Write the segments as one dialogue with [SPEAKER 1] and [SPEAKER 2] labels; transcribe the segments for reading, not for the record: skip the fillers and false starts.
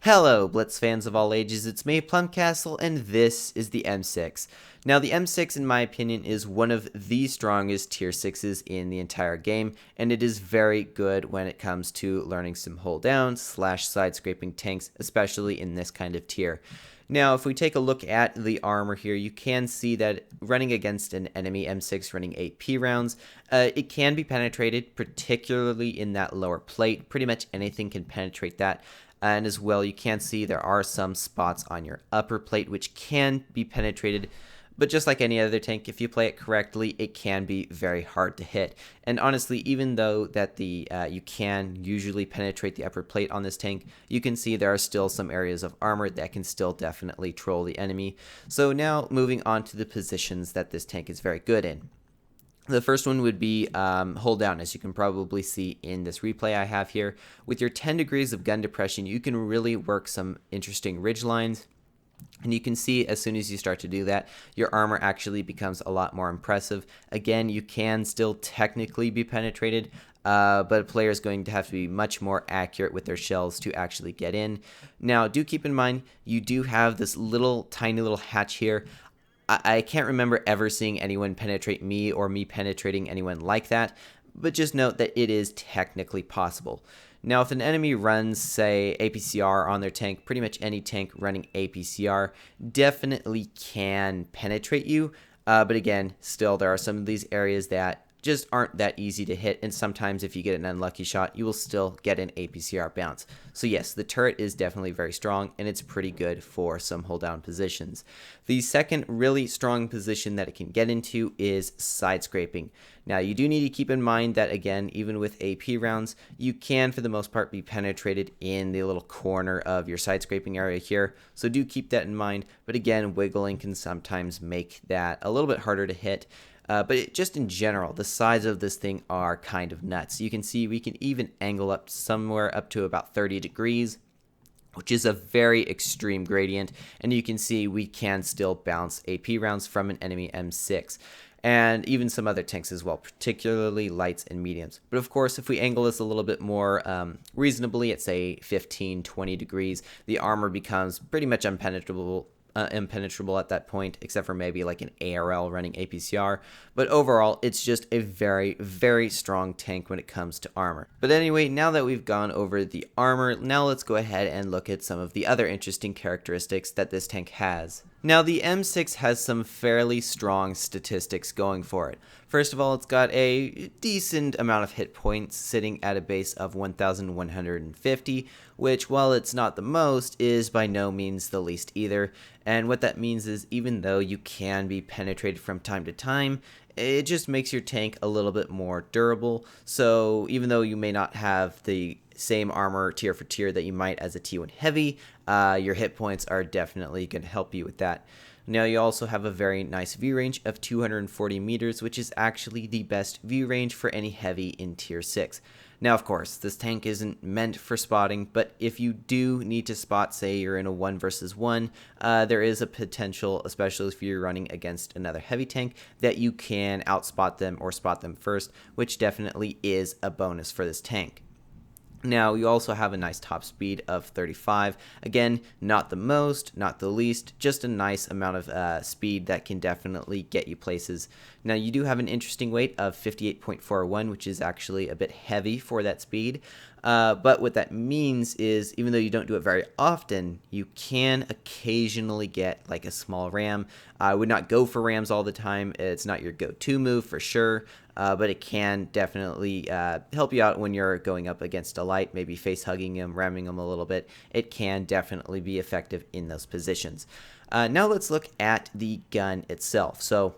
[SPEAKER 1] Hello, Blitz fans of all ages, it's me, Plumcastle, and this is the M6. Now, the M6, in my opinion, is one of the strongest tier 6s in the entire game, and it is very good when it comes to learning some hold down / side scraping tanks, especially in this kind of tier. Now, if we take a look at the armor here, you can see that running against an enemy M6 running AP rounds, it can be penetrated, particularly in that lower plate. Pretty much anything can penetrate that. And as well, you can see there are some spots on your upper plate which can be penetrated. But just like any other tank, if you play it correctly, it can be very hard to hit. And honestly, even though that you can usually penetrate the upper plate on this tank, you can see there are still some areas of armor that can still definitely troll the enemy. So now moving on to the positions that this tank is very good in. The first one would be hold down, as you can probably see in this replay I have here. With your 10 degrees of gun depression, you can really work some interesting ridge lines. And you can see as soon as you start to do that, your armor actually becomes a lot more impressive. Again, you can still technically be penetrated, but a player is going to have to be much more accurate with their shells to actually get in. Now, do keep in mind, you do have this tiny little hatch here. I can't remember ever seeing anyone penetrate me or me penetrating anyone like that, but just note that it is technically possible. Now, if an enemy runs, say, APCR on their tank, pretty much any tank running APCR definitely can penetrate you, but again, still there are some of these areas that just aren't that easy to hit, and sometimes if you get an unlucky shot, you will still get an APCR bounce. So yes, the turret is definitely very strong, and it's pretty good for some hold down positions. The second really strong position that it can get into is side scraping. Now, you do need to keep in mind that, again, even with AP rounds, you can, for the most part, be penetrated in the little corner of your side scraping area here, so do keep that in mind, but again, wiggling can sometimes make that a little bit harder to hit. But just in general, the sides of this thing are kind of nuts. You can see we can even angle up somewhere up to about 30 degrees, which is a very extreme gradient. And you can see we can still bounce AP rounds from an enemy M6. And even some other tanks as well, particularly lights and mediums. But of course, if we angle this a little bit more reasonably at, say, 15, 20 degrees, the armor becomes pretty much impenetrable at that point, except for maybe like an ARL running APCR. But overall, it's just a very, very strong tank when it comes to armor. But anyway, now that we've gone over the armor, now let's go ahead and look at some of the other interesting characteristics that this tank has. Now, the M6 has some fairly strong statistics going for it. First of all, it's got a decent amount of hit points, sitting at a base of 1,150, which, while it's not the most, is by no means the least either. And what that means is, even though you can be penetrated from time to time, it just makes your tank a little bit more durable. So even though you may not have the same armor tier for tier that you might as a T1 heavy, your hit points are definitely going to help you with that. Now, you also have a very nice view range of 240 meters, which is actually the best view range for any heavy in tier 6. Now, of course, this tank isn't meant for spotting, but if you do need to spot, say you're in a 1 versus 1, there is a potential, especially if you're running against another heavy tank, that you can outspot them or spot them first, which definitely is a bonus for this tank. Now, you also have a nice top speed of 35. Again, not the most, not the least, just a nice amount of speed that can definitely get you places. Now, you do have an interesting weight of 58.41, which is actually a bit heavy for that speed. But what that means is, even though you don't do it very often, you can occasionally get like a small ram. I would not go for rams all the time. It's not your go-to move for sure. But it can definitely help you out when you're going up against a light, maybe face hugging him, ramming him a little bit. It can definitely be effective in those positions. Now let's look at the gun itself. So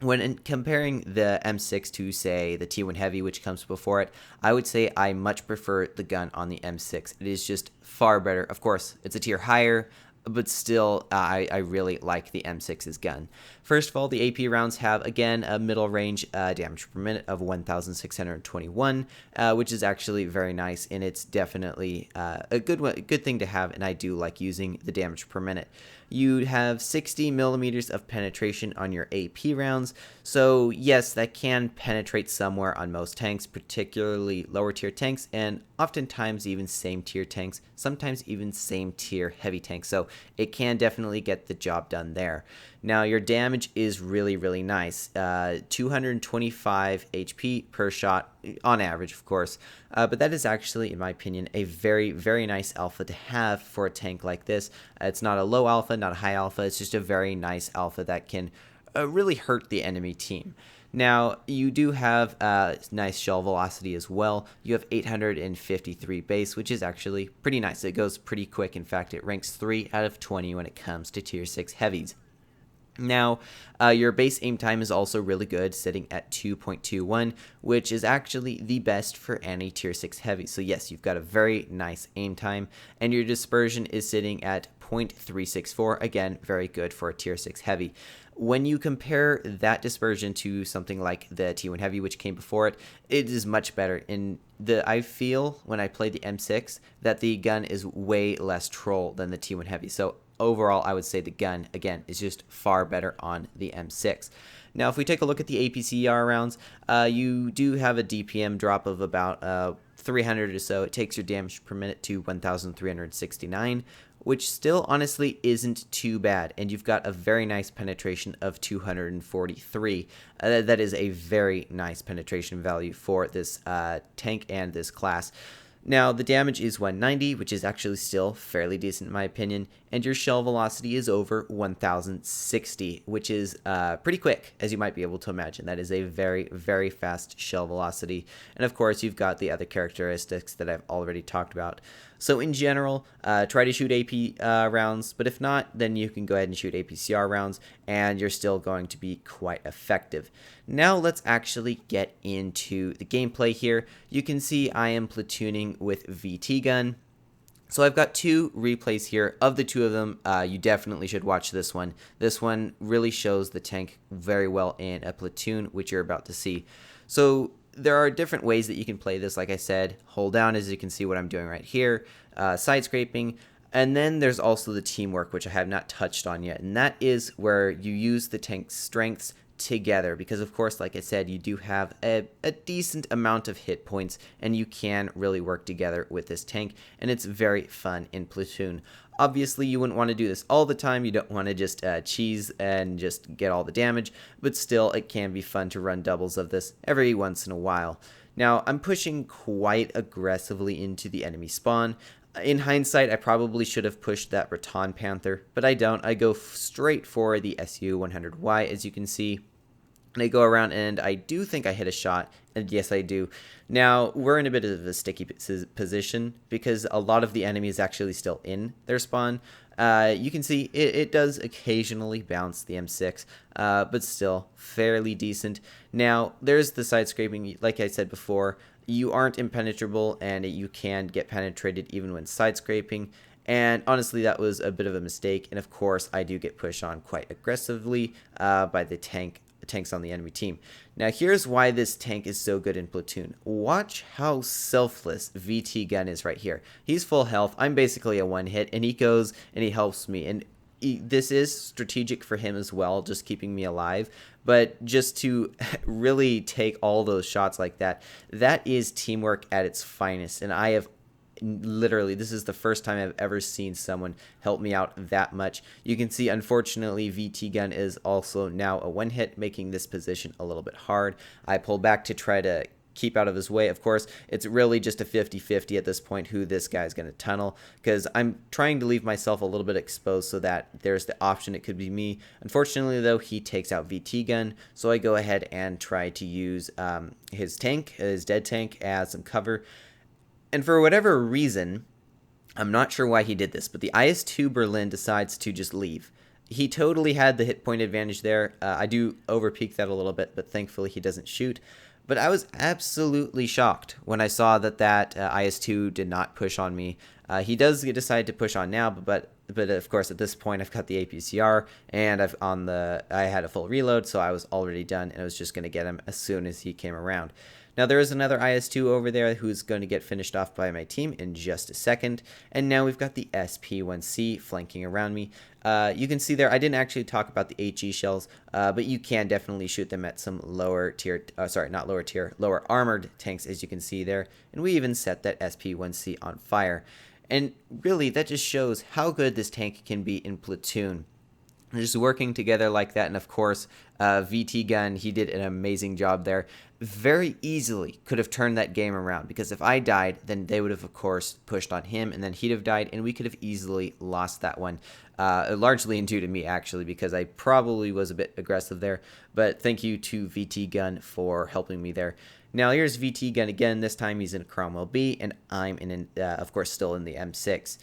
[SPEAKER 1] when comparing the M6 to, say, the T1 Heavy, which comes before it, I would say I much prefer the gun on the M6. It is just far better. Of course, it's a tier higher, but still, I really like the M6's gun. First of all, the AP rounds have, again, a middle range damage per minute of 1,621, which is actually very nice, and it's definitely a good thing to have, and I do like using the damage per minute. You have 60 millimeters of penetration on your AP rounds, so yes, that can penetrate somewhere on most tanks, particularly lower tier tanks, and oftentimes even same tier tanks, sometimes even same tier heavy tanks, so it can definitely get the job done there. Now your damage is really, really nice, 225 HP per shot on average, of course, but that is actually, in my opinion, a very, very nice alpha to have for a tank like this. It's not a low alpha, not a high alpha, it's just a very nice alpha that can really hurt the enemy team. Now, you do have nice shell velocity as well. You have 853 base, which is actually pretty nice. It goes pretty quick. In fact, it ranks 3 out of 20 when it comes to tier 6 heavies. Now, your base aim time is also really good, sitting at 2.21, which is actually the best for any tier 6 heavy. So yes, you've got a very nice aim time, and your dispersion is sitting at 0.364, again, very good for a tier 6 heavy. When you compare that dispersion to something like the T1 Heavy, which came before it, it is much better. I feel when I play the M6 that the gun is way less troll than the T1 Heavy. So overall, I would say the gun, again, is just far better on the M6. Now, if we take a look at the APCR rounds, you do have a DPM drop of about 300 or so. It takes your damage per minute to 1,369, which still honestly isn't too bad. And you've got a very nice penetration of 243. That is a very nice penetration value for this tank and this class. Now, the damage is 190, which is actually still fairly decent in my opinion, and your shell velocity is over 1060, which is pretty quick, as you might be able to imagine. That is a very, very fast shell velocity, and of course, you've got the other characteristics that I've already talked about. So in general, try to shoot AP rounds, but if not, then you can go ahead and shoot APCR rounds, and you're still going to be quite effective. Now let's actually get into the gameplay here. You can see I am platooning with VT gun. So I've got 2 replays here. Of the 2 of them, you definitely should watch this one. This one really shows the tank very well in a platoon, which you're about to see. So there are different ways that you can play this. Like I said, hold down, as you can see what I'm doing right here, side scraping, and then there's also the teamwork, which I have not touched on yet, and that is where you use the tank's strengths together, because of course, like I said, you do have a decent amount of hit points, and you can really work together with this tank, and it's very fun in platoon. Obviously, you wouldn't want to do this all the time. You don't want to just cheese and just get all the damage, but still, it can be fun to run doubles of this every once in a while. Now, I'm pushing quite aggressively into the enemy spawn. In hindsight, I probably should have pushed that Raton Panther, but I don't. I go straight for the SU-100Y, as you can see. And I go around, and I do think I hit a shot, and yes, I do. Now, we're in a bit of a sticky position, because a lot of the enemy is actually still in their spawn. You can see it does occasionally bounce the M6, but still fairly decent. Now, there's the side scraping. Like I said before, you aren't impenetrable, and you can get penetrated even when side scraping. And honestly, that was a bit of a mistake. And of course, I do get pushed on quite aggressively by the tanks on the enemy team. Now, here's why this tank is so good in platoon. Watch how selfless VT Gun is right here. He's full health. I'm basically a one-hit, and he goes and he helps me. And this is strategic for him as well, just keeping me alive. But just to really take all those shots like that, that is teamwork at its finest. And I have literally, this is the first time I've ever seen someone help me out that much. You can see, unfortunately, VT Gun is also now a one-hit, making this position a little bit hard. I pull back to try to keep out of his way. Of course, it's really just a 50-50 at this point who this guy's going to tunnel, because I'm trying to leave myself a little bit exposed so that there's the option it could be me. Unfortunately, though, he takes out VT Gun, so I go ahead and try to use his tank, his dead tank, as some cover. And for whatever reason, I'm not sure why he did this, but the IS-2 Berlin decides to just leave. He totally had the hit point advantage there. I do overpeak that a little bit, but thankfully he doesn't shoot. But I was absolutely shocked when I saw that IS-2 did not push on me. He does decide to push on now, but of course at this point I've got the APCR, and I had a full reload, so I was already done, and I was just going to get him as soon as he came around. Now there is another IS-2 over there who's going to get finished off by my team in just a second. And now we've got the SP-1C flanking around me. You can see there, I didn't actually talk about the HE shells, but you can definitely shoot them at some lower tier, lower armored tanks, as you can see there. And we even set that SP-1C on fire. And really, that just shows how good this tank can be in platoon. Just working together like that, and of course, VT Gun, he did an amazing job there. Very easily could have turned that game around, because if I died, then they would have, of course, pushed on him, and then he'd have died, and we could have easily lost that one. Largely due to me, actually, because I probably was a bit aggressive there. But thank you to VT Gun for helping me there. Now here's VT Gun again. This time he's in Cromwell B, and I'm in, of course, still in the M6.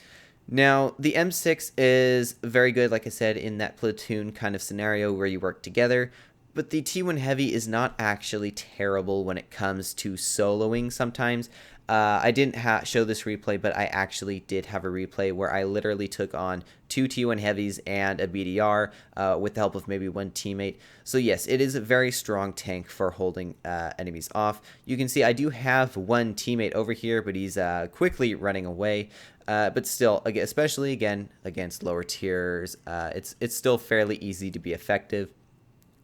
[SPEAKER 1] Now, the M6 is very good, like I said, in that platoon kind of scenario where you work together, but the T1 Heavy is not actually terrible when it comes to soloing sometimes. I didn't show this replay, but I actually did have a replay where I literally took on 2 T1 Heavies and a BDR with the help of maybe one teammate. So yes, it is a very strong tank for holding enemies off. You can see I do have one teammate over here, but he's quickly running away. But still, especially again against lower tiers, it's still fairly easy to be effective.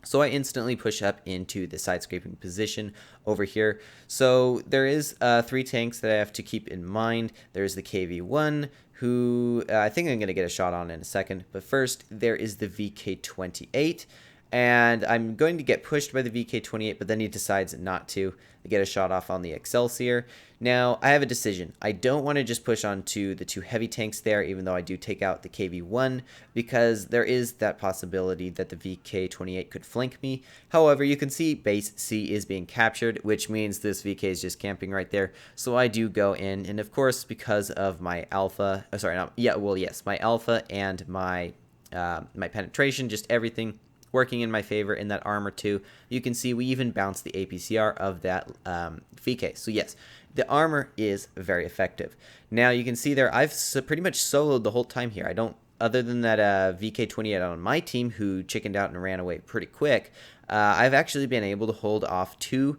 [SPEAKER 1] So I instantly push up into the side scraping position over here. So there is 3 tanks that I have to keep in mind. There's the KV-1, who I think I'm going to get a shot on in a second. But first, there is the VK-28. And I'm going to get pushed by the VK-28, but then he decides not to get a shot off on the Excelsior. Now, I have a decision. I don't want to just push onto the 2 heavy tanks there, even though I do take out the KV-1, because there is that possibility that the VK-28 could flank me. However, you can see base C is being captured, which means this VK is just camping right there. So I do go in, and of course, because of my alpha, my alpha and my penetration, just everything working in my favor in that armor too. You can see we even bounce the APCR of that VK. So yes, the armor is very effective. Now you can see there, I've pretty much soloed the whole time here. I don't, other than that VK-28 on my team who chickened out and ran away pretty quick, I've actually been able to hold off 2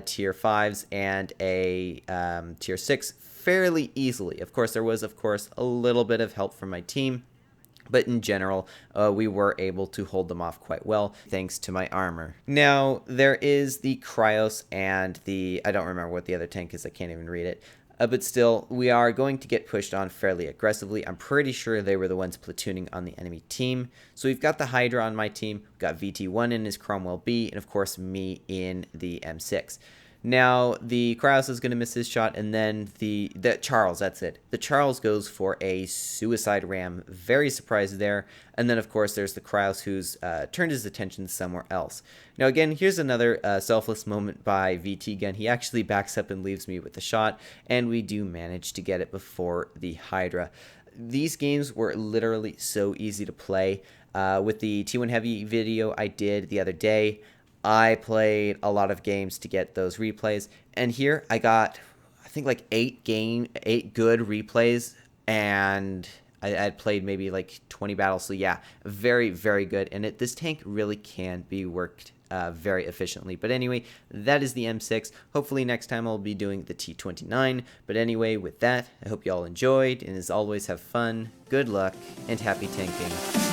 [SPEAKER 1] tier 5s and a tier 6 fairly easily. Of course, there was, a little bit of help from my team. But in general, we were able to hold them off quite well, thanks to my armor. Now, there is the Cryos and the, I don't remember what the other tank is, I can't even read it. But still, we are going to get pushed on fairly aggressively. I'm pretty sure they were the ones platooning on the enemy team. So we've got the Hydra on my team, we've got VT1 in his Cromwell B, and of course me in the M6. Now, the Kraus is going to miss his shot, and then the Charles, that's it. The Charles goes for a suicide ram. Very surprised there. And then, of course, there's the Kraus who's turned his attention somewhere else. Now, again, here's another selfless moment by VT Gun. He actually backs up and leaves me with the shot, and we do manage to get it before the Hydra. These games were literally so easy to play. With the T1 Heavy video I did the other day, I played a lot of games to get those replays, and here I got, I think, like 8 good replays, and I had played maybe like 20 battles. So yeah, very, very good, and this tank really can be worked very efficiently. But anyway, that is the M6. Hopefully next time I'll be doing the T29. But anyway, with that, I hope you all enjoyed, and as always, have fun, good luck, and happy tanking.